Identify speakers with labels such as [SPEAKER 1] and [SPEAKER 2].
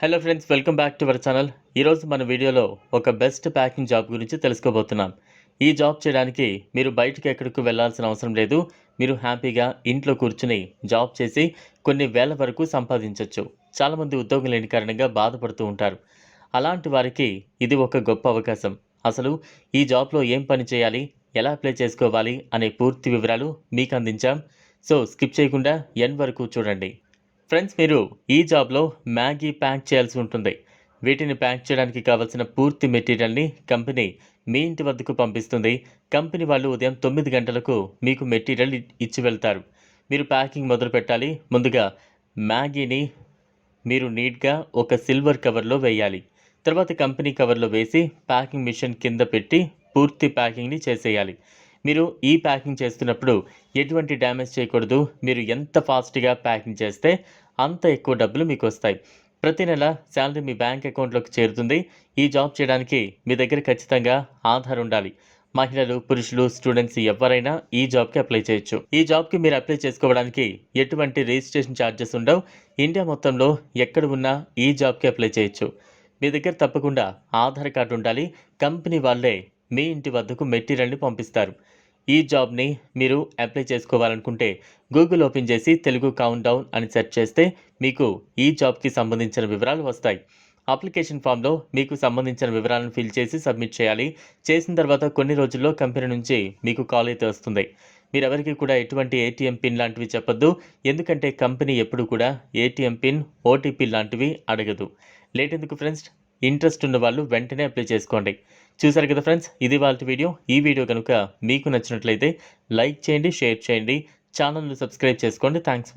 [SPEAKER 1] Hello friends, welcome back to our channel. ఈరోజు మన వీడియోలో ఒక బెస్ట్ ప్యాకింగ్ జాబ్ గురించి తెలుసుకోబోతున్నాం. ఈ జాబ్ చేయడానికి మీరు బయటకు ఎక్కడికి వెళ్ళాల్సిన అవసరం లేదు. మీరు హ్యాపీగా ఇంట్లో కూర్చుని జాబ్ చేసి కొన్ని వేల వరకు సంపాదించవచ్చు. చాలామంది ఉద్యోగం లేని కారణంగా బాధపడుతూ ఉంటారు. అలాంటి వారికి ఇది ఒక గొప్ప అవకాశం. అసలు ఈ జాబ్లో ఏం పని చేయాలి, ఎలా అప్లై చేసుకోవాలి అనే పూర్తి వివరాలు మీకు అందించాం. సో స్కిప్ చేయకుండా ఎండ్ వరకు చూడండి. ఫ్రెండ్స్, మీరు ఈ జాబ్లో మ్యాగీ ప్యాక్ చేయాల్సి ఉంటుంది. వీటిని ప్యాక్ చేయడానికి కావాల్సిన పూర్తి మెటీరియల్ని కంపెనీ మీ ఇంటి వద్దకు పంపిస్తుంది. కంపెనీ వాళ్ళు ఉదయం 9 గంటలకు మీకు మెటీరియల్ ఇచ్చి వెళ్తారు. మీరు ప్యాకింగ్ మొదలు పెట్టాలి. ముందుగా మ్యాగీని మీరు నీట్గా ఒక సిల్వర్ కవర్లో వేయాలి. తర్వాత కంపెనీ కవర్లో వేసి ప్యాకింగ్ మిషన్ కింద పెట్టి పూర్తి ప్యాకింగ్ని చేసేయాలి. మీరు ఈ ప్యాకింగ్ చేస్తున్నప్పుడు ఎటువంటి డ్యామేజ్ చేయకూడదు. మీరు ఎంత ఫాస్ట్గా ప్యాకింగ్ చేస్తే అంత ఎక్కువ డబ్బులు మీకు వస్తాయి. ప్రతి నెల శాలరీ మీ బ్యాంక్ అకౌంట్లోకి చేరుతుంది. ఈ జాబ్ చేయడానికి మీ దగ్గర ఖచ్చితంగా ఆధార్ ఉండాలి. మహిళలు, పురుషులు, స్టూడెంట్స్ ఎవరైనా ఈ జాబ్కి అప్లై చేయొచ్చు. ఈ జాబ్కి మీరు అప్లై చేసుకోవడానికి ఎటువంటి రిజిస్ట్రేషన్ ఛార్జెస్ ఉండవు. ఇండియా మొత్తంలో ఎక్కడ ఉన్నా ఈ జాబ్కి అప్లై చేయొచ్చు. మీ దగ్గర తప్పకుండా ఆధార్ కార్డు ఉండాలి. కంపెనీ వాళ్ళే మీ ఇంటి వద్దకు మెటీరియల్ని పంపిస్తారు. ఈ జాబ్ని మీరు అప్లై చేసుకోవాలనుకుంటే గూగుల్ ఓపెన్ చేసి తెలుగు కౌంట్ డౌన్ అని సెర్చ్ చేస్తే మీకు ఈ జాబ్కి సంబంధించిన వివరాలు వస్తాయి. అప్లికేషన్ ఫామ్లో మీకు సంబంధించిన వివరాలను ఫిల్ చేసి సబ్మిట్ చేయాలి. చేసిన తర్వాత కొన్ని రోజుల్లో కంపెనీ నుంచి మీకు కాల్ అయితే వస్తుంది. మీరు ఎవరికి కూడా ఎటువంటి ఏటీఎం పిన్ లాంటివి చెప్పొద్దు. ఎందుకంటే కంపెనీ ఎప్పుడు కూడా ఏటీఎం పిన్, ఓటీపీ లాంటివి అడగదు. లేట్ ఎందుకు ఫ్రెండ్స్, ఇంట్రెస్ట్ ఉన్న వాళ్ళు వెంటనే అప్లై చేసుకోండి. చూసారు కదా ఫ్రెండ్స్, ఇది వాళ్ళ వీడియో. ఈ వీడియో కనుక మీకు నచ్చినట్లయితే లైక్ చేయండి, షేర్ చేయండి, ఛానల్ని సబ్స్క్రైబ్ చేసుకోండి. థ్యాంక్స్.